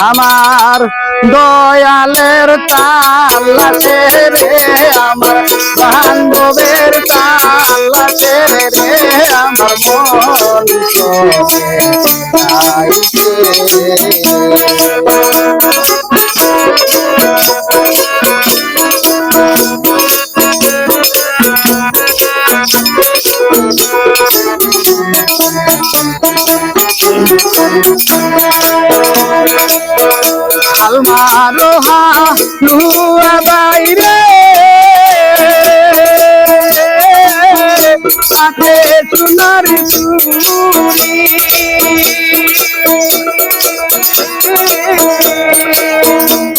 আমার দয়ালের তালাশে রে আমার বান্ধবের তালাশে রে আমার মন আলমারো হালুয়া বাইরে সাথে সোনার চুড়ি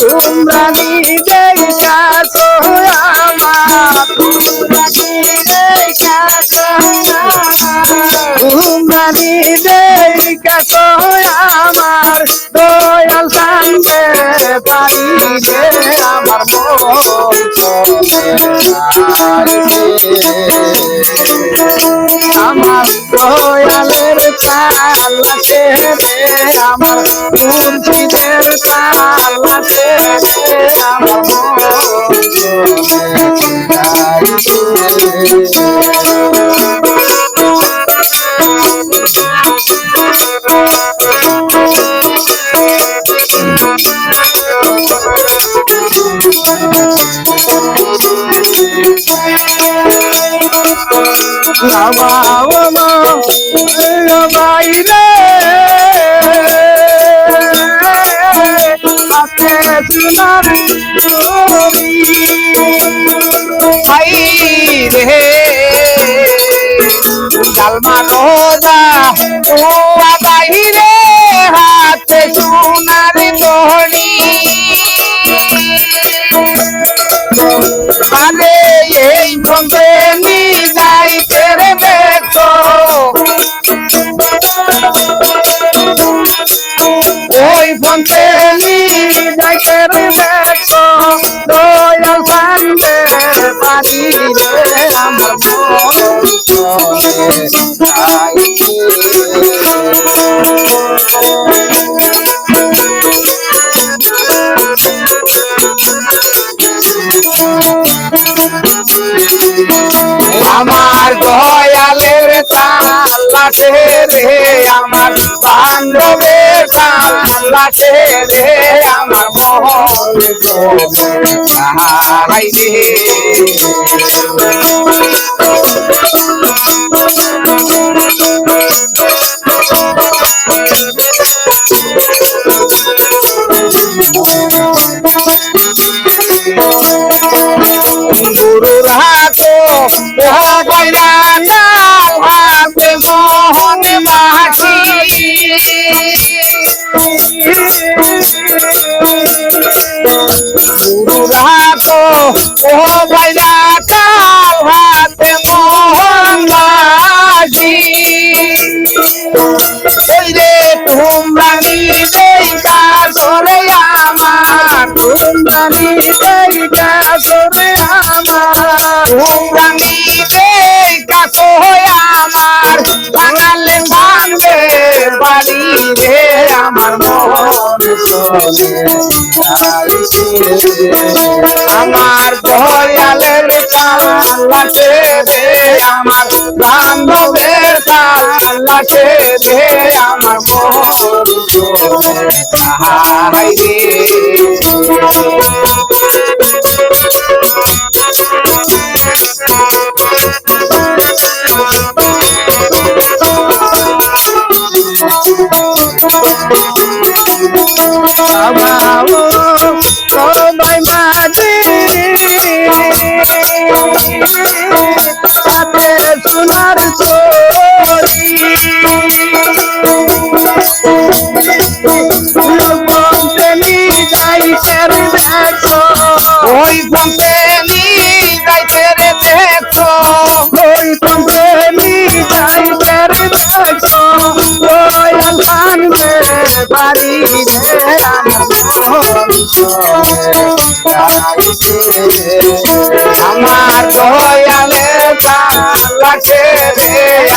তোমরা নিজেই কাছো আমার তোমরা নিজেই কাছো আমার দয়াল সামনে পারি রে আমার আমার দয়ালের তালাশে রে আমার মুর্শিদের তালাশে রে আমার বাইরে রে জালমানো যা বাইরে হাতে সোনার ধনী আরে এই বন্ধে যাই তেরে দেখো ওই বন্ধে যাই তেরে দেখো দয়াল সামনে পারি রে আমার আমার দয়ালের তালাশে রে আমার বান্ধবের তালাশে রে আমার মন চাই রে গুরুর হাতো গয়না নাও হাতে মোহন মাছি গুরুর হাতো গয়না নাও হাতে মোহন মাছি ওই রে তোমরা নিজেই কাজরে আমার তোমরা নিজেই কাজরে আমার তোমরা নিজেই কাছো আমার বাঙালে বাংলে বাড়ি রে আমার মন আমার দয়ালের তালাশে রে আমার বান্ধবের তালাশে রে আমার মন হাই রে সবাই মাঝে সাথে সোনার চোরি পঞ্চমী যাইতে দেখো ওই পঞ্চমী যাইতে দেখো ওই পঞ্চমী যাইতে দেখো দয়াল সামনে বাড়ি রে আমার দয়ালের তালাশে রে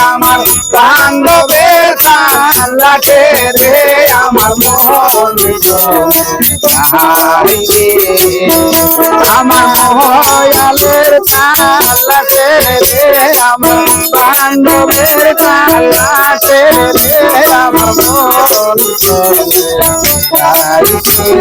আমার বান্ধবের লাটে রে আমার মন হারিয়ে আমার ময়ালের লাটে রে আমার বান্ধবের লাটে রে আমার মন হারিয়ে